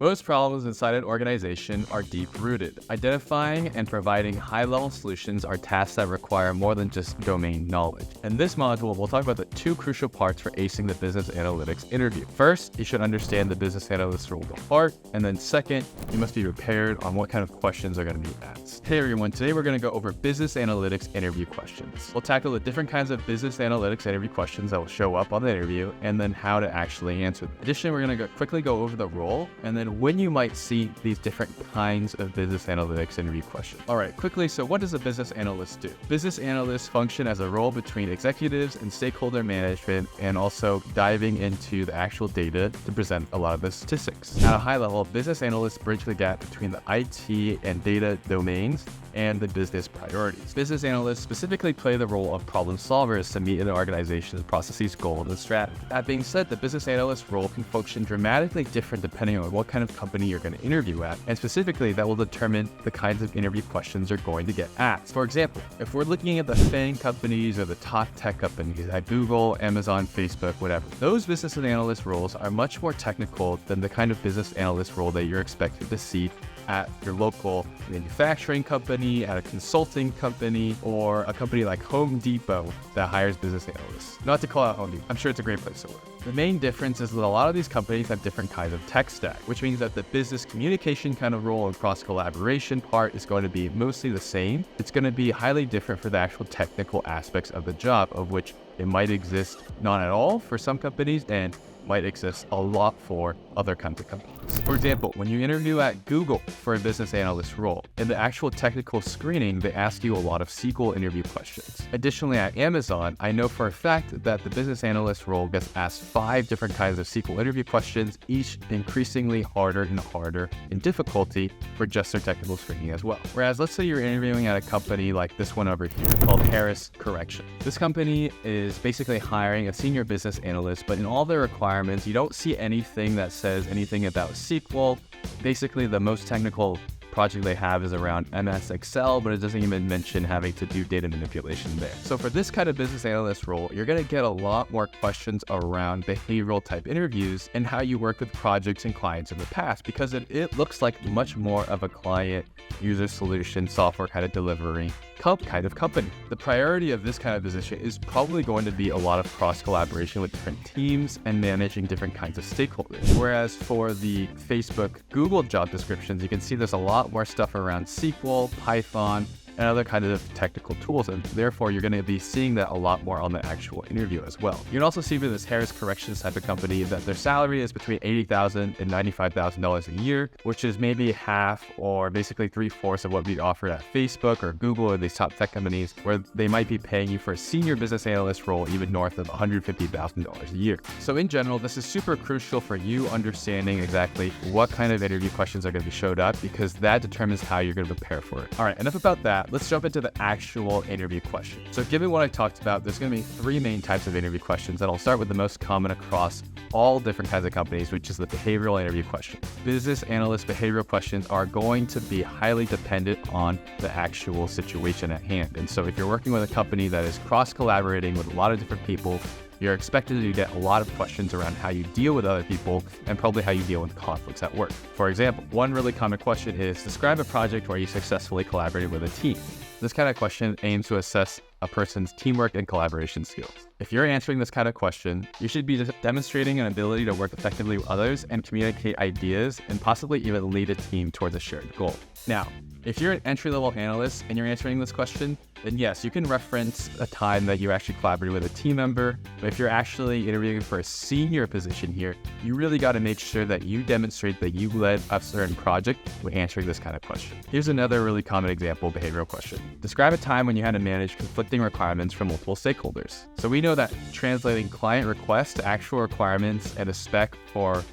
Most problems inside an organization are deep-rooted. Identifying and providing high-level solutions are tasks that require more than just domain knowledge. In this module, we'll talk about the two crucial parts for acing the business analytics interview. First, you should understand the business analyst role apart, and then second, you must be prepared on what kind of questions are going to be asked. Hey everyone, today we're going to go over business analytics interview questions. We'll tackle the different kinds of business analytics interview questions that will show up on the interview, and then how to actually answer them. Additionally, we're going to quickly go over the role, and then when you might see these different kinds of business analytics interview questions. All right, quickly, so what does a business analyst do? Business analysts function as a role between executives and stakeholder management, and also diving into the actual data to present a lot of the statistics. At a high level, business analysts bridge the gap between the IT and data domains and the business priorities. Business analysts specifically play the role of problem solvers to meet an organization's processes, goals, and strategy. That being said, the business analyst role can function dramatically different depending on what kind of company you're going to interview at, and specifically that will determine the kinds of interview questions you're going to get asked. For example, if we're looking at the FANG companies or the top tech companies like Google, Amazon, Facebook, whatever, those business analyst roles are much more technical than the kind of business analyst role that you're expected to see at your local manufacturing company, at a consulting company, or a company like Home Depot that hires business analysts. Not to call out Home Depot, I'm sure it's a great place to work. The main difference is that a lot of these companies have different kinds of tech stack, which means that the business communication kind of role and cross-collaboration part is going to be mostly the same. It's going to be highly different for the actual technical aspects of the job, of which it might exist not at all for some companies and might exist a lot for other kinds of companies. For example, when you interview at Google for a business analyst role, in the actual technical screening, they ask you a lot of SQL interview questions. Additionally, at Amazon, I know for a fact that the business analyst role gets asked 5 different kinds of SQL interview questions, each increasingly harder and harder in difficulty for just their technical screening as well. Whereas, let's say you're interviewing at a company like this one over here called Harris Correction. This company is basically hiring a senior business analyst, but in all their requirements, you don't see anything that says anything about SQL. Basically, the most technical project they have is around MS Excel, but it doesn't even mention having to do data manipulation there. So for this kind of business analyst role, you're going to get a lot more questions around behavioral type interviews and how you work with projects and clients in the past, because it looks like much more of a client user solution software kind of delivery kind of company. The priority of this kind of position is probably going to be a lot of cross collaboration with different teams and managing different kinds of stakeholders. Whereas for the Facebook, Google job descriptions, you can see there's a lot more stuff around SQL, Python, and other kinds of technical tools, and therefore you're going to be seeing that a lot more on the actual interview as well. You can also see with this Harris Corrections type of company that their salary is between $80,000 and $95,000 a year, which is maybe half or basically 3/4 of what we'd offer at Facebook or Google or these top tech companies, where they might be paying you for a senior business analyst role even north of $150,000 a year. So in general, this is super crucial for you understanding exactly what kind of interview questions are going to be showed up, because that determines how you're going to prepare for it. All right, enough about that. Let's jump into the actual interview question. So given what I talked about, there's going to be 3 main types of interview questions, and I'll start with the most common across all different kinds of companies, which is the behavioral interview question. Business analyst behavioral questions are going to be highly dependent on the actual situation at hand. And so if you're working with a company that is cross-collaborating with a lot of different people, you're expected to get a lot of questions around how you deal with other people and probably how you deal with conflicts at work. For example, one really common question is, describe a project where you successfully collaborated with a team. This kind of question aims to assess a person's teamwork and collaboration skills. If you're answering this kind of question, you should be demonstrating an ability to work effectively with others and communicate ideas and possibly even lead a team towards a shared goal. Now, if you're an entry-level analyst and you're answering this question, then yes, you can reference a time that you actually collaborated with a team member. But if you're actually interviewing for a senior position here, you really got to make sure that you demonstrate that you led a certain project when answering this kind of question. Here's another really common example behavioral question. Describe a time when you had to manage conflicting requirements from multiple stakeholders. So we know that translating client requests to actual requirements and a spec for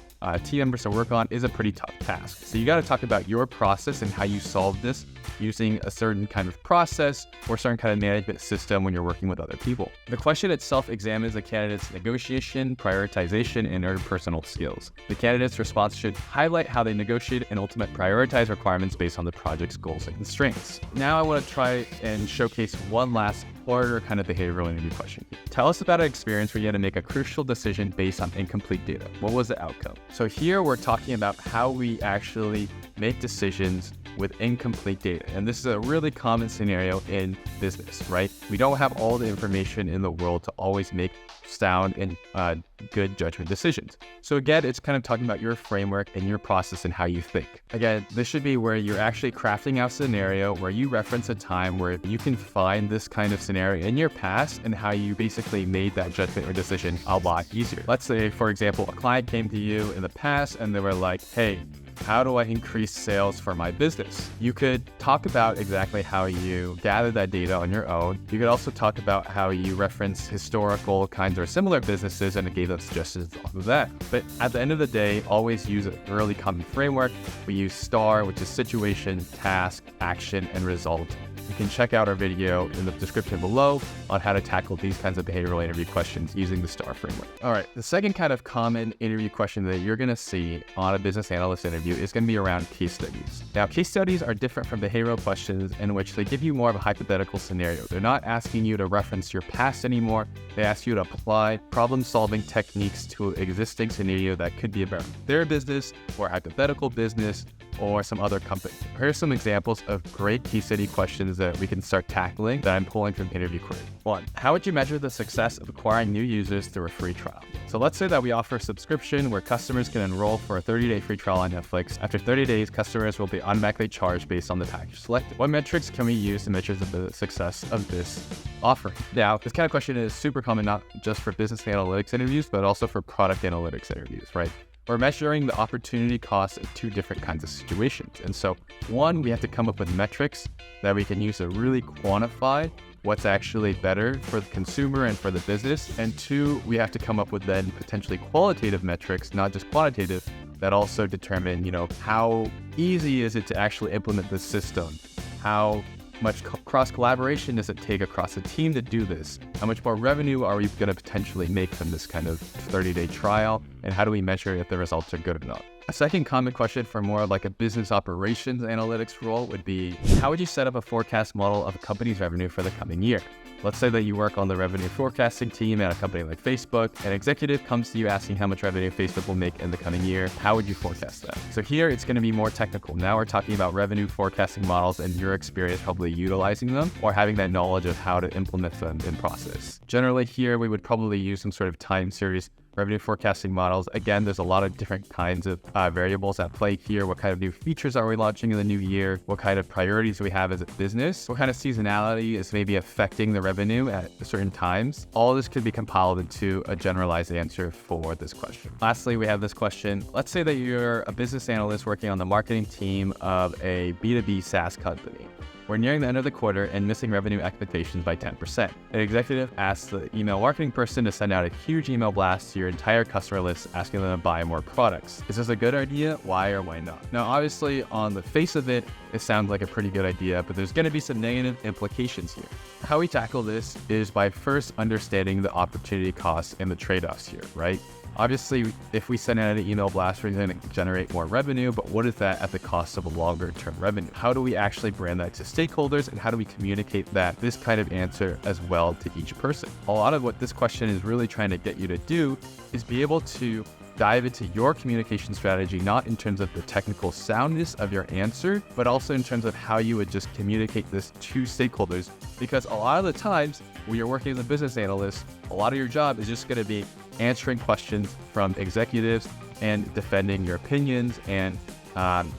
team members to work on is a pretty tough task. So you got to talk about your process and how you solve this using a certain kind of process or certain kind of management system when you're working with other people. The question itself examines the candidate's negotiation, prioritization, and interpersonal skills. The candidate's response should highlight how they negotiate and ultimately prioritize requirements based on the project's goals and constraints. Now I want to try and showcase one last harder kind of behavioral interview question. Tell us about an experience where you had to make a crucial decision based on incomplete data. What was the outcome? So here we're talking about how we actually make decisions with incomplete data. And this is a really common scenario in business, right? We don't have all the information in the world to always make sound and good judgment decisions. So again, it's kind of talking about your framework and your process and how you think. Again, this should be where you're actually crafting out a scenario where you reference a time where you can find this kind of scenario in your past and how you basically made that judgment or decision a lot easier. Let's say, for example, a client came to you in the past and they were like, hey, how do I increase sales for my business? You could talk about exactly how you gather that data on your own. You could also talk about how you reference historical kinds or similar businesses and gave them suggestions off of that. But at the end of the day, always use a really common framework. We use STAR, which is situation, task, action, and result. You can check out our video in the description below on how to tackle these kinds of behavioral interview questions using the STAR framework. All right, the second kind of common interview question that you're going to see on a business analyst interview is going to be around case studies. Now, case studies are different from behavioral questions in which they give you more of a hypothetical scenario. They're not asking you to reference your past anymore. They ask you to apply problem-solving techniques to an existing scenario that could be about their business or hypothetical business or some other company. Here's some examples of great case study questions that we can start tackling that I'm pulling from Interview Query. 1. How would you measure the success of acquiring new users through a free trial? So let's say that we offer a subscription where customers can enroll for a 30-day free trial on Netflix. After 30 days, customers will be automatically charged based on the package selected. What metrics can we use to measure the success of this offering? Now, this kind of question is super common, not just for business analytics interviews, but also for product analytics interviews, right? We're measuring the opportunity cost of two different kinds of situations. And so, one, we have to come up with metrics that we can use to really quantify what's actually better for the consumer and for the business. And two, we have to come up with then potentially qualitative metrics, not just quantitative, that also determine, how easy is it to actually implement this system? How much cross-collaboration does it take across a team to do this? How much more revenue are we going to potentially make from this kind of 30-day trial? And how do we measure if the results are good or not? A second common question for more like a business operations analytics role would be, how would you set up a forecast model of a company's revenue for the coming year? Let's say that you work on the revenue forecasting team at a company like Facebook. An executive comes to you asking how much revenue Facebook will make in the coming year. How would you forecast that? So here it's going to be more technical. Now we're talking about revenue forecasting models and your experience probably utilizing them or having that knowledge of how to implement them in process. Generally here, we would probably use some sort of time series revenue forecasting models. Again, there's a lot of different kinds of variables at play here. What kind of new features are we launching in the new year? What kind of priorities do we have as a business? What kind of seasonality is maybe affecting the revenue at certain times? All this could be compiled into a generalized answer for this question. Lastly, we have this question. Let's say that you're a business analyst working on the marketing team of a B2B SaaS company. We're nearing the end of the quarter and missing revenue expectations by 10%. An executive asks the email marketing person to send out a huge email blast to your entire customer list asking them to buy more products. Is this a good idea? Why or why not? Now, obviously, on the face of it, it sounds like a pretty good idea, but there's going to be some negative implications here. How we tackle this is by first understanding the opportunity costs and the trade-offs here, right? Obviously, if we send out an email blast, we're going to generate more revenue, but what is that at the cost of a longer-term revenue? How do we actually brand that to stakeholders, and how do we communicate this kind of answer as well to each person? A lot of what this question is really trying to get you to do is be able to dive into your communication strategy, not in terms of the technical soundness of your answer, but also in terms of how you would just communicate this to stakeholders. Because a lot of the times when you're working as a business analyst, a lot of your job is just going to be answering questions from executives and defending your opinions and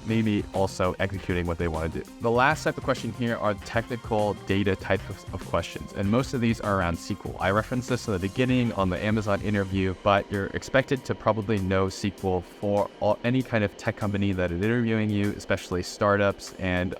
maybe also executing what they want to do. The last type of question here are technical data types of questions, and most of these are around SQL. I referenced this in the beginning on the Amazon interview, but you're expected to probably know SQL for any kind of tech company that is interviewing you, especially startups and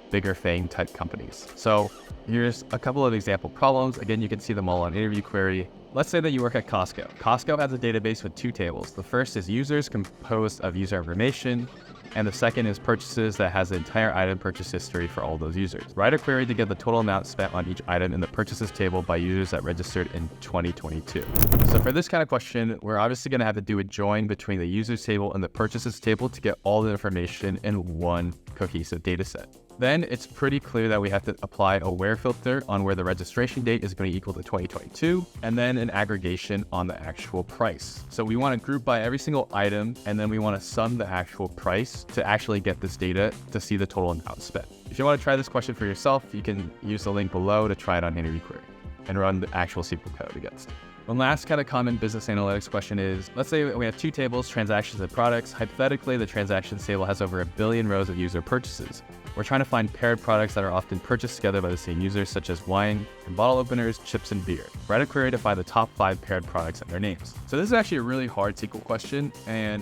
bigger FANG type companies. So here's a couple of example problems. Again, you can see them all on Interview Query. Let's say that you work at Costco. Costco has a database with two tables. The first is users composed of user information, and the second is purchases that has the entire item purchase history for all those users. Write a query to get the total amount spent on each item in the purchases table by users that registered in 2022. So for this kind of question, we're obviously going to have to do a join between the users table and the purchases table to get all the information in one cohesive data set. Then it's pretty clear that we have to apply a where filter on where the registration date is going to equal to 2022, and then an aggregation on the actual price. So we want to group by every single item, and then we want to sum the actual price to actually get this data to see the total amount spent. If you want to try this question for yourself, you can use the link below to try it on Interview Query and run the actual SQL code against it. One last kind of common business analytics question is, let's say we have two tables, transactions and products. Hypothetically, the transactions table has over 1 billion rows of user purchases. We're trying to find paired products that are often purchased together by the same users, such as wine and bottle openers, chips and beer. Write a query to find the top 5 paired products and their names. So this is actually a really hard SQL question,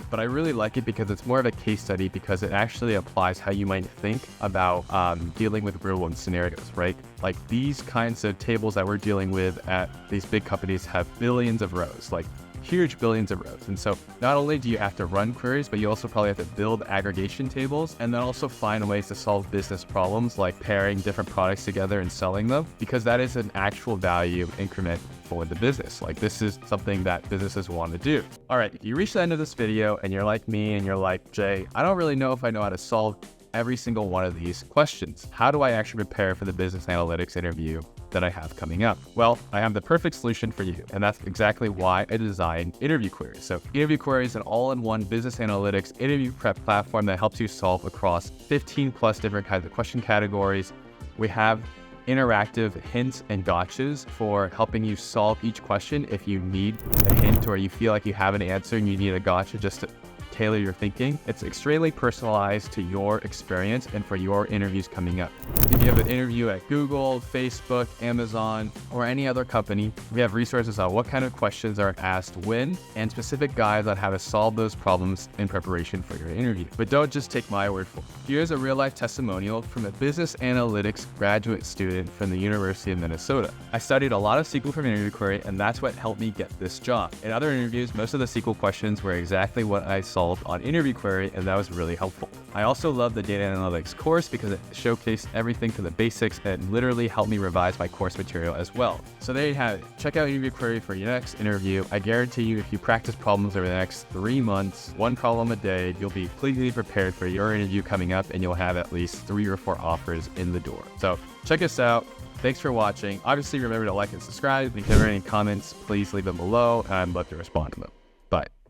but I really like it because it's more of a case study, because it actually applies how you might think about dealing with real world scenarios, right? Like these kinds of tables that we're dealing with at these big companies have billions of rows, like huge billions of rows. And so not only do you have to run queries, but you also probably have to build aggregation tables and then also find ways to solve business problems like pairing different products together and selling them, because that is an actual value increment for the business. Like this is something that businesses want to do. All right, you reach the end of this video and you're like me and you're like, Jay, I don't really know if I know how to solve every single one of these questions. How do I actually prepare for the business analytics interview that I have coming up? Well, I have the perfect solution for you, and that's exactly why I designed Interview Query. So Interview Query is an all-in-one business analytics interview prep platform that helps you solve across 15 plus different kinds of question categories. We have interactive hints and gotchas for helping you solve each question if you need a hint or you feel like you have an answer and you need a gotcha just to tailor your thinking. It's extremely personalized to your experience and for your interviews coming up. If you have an interview at Google, Facebook, Amazon, or any other company, we have resources on what kind of questions are asked when, and specific guides on how to solve those problems in preparation for your interview. But don't just take my word for it. Here's a real-life testimonial from a business analytics graduate student from the University of Minnesota. I studied a lot of SQL from Interview Query, and that's what helped me get this job. In other interviews, most of the SQL questions were exactly what I solved on Interview Query, and that was really helpful. I also love the data analytics course because it showcased everything from the basics and literally helped me revise my course material as well. So there you have it. Check out Interview Query for your next interview. I guarantee you, if you practice problems over the next 3 months, 1 problem a day, you'll be completely prepared for your interview coming up, and you'll have at least 3 or 4 offers in the door. So check us out. Thanks for watching. Obviously, remember to like and subscribe. If you have any comments, please leave them below. I'd love to respond to them. Bye.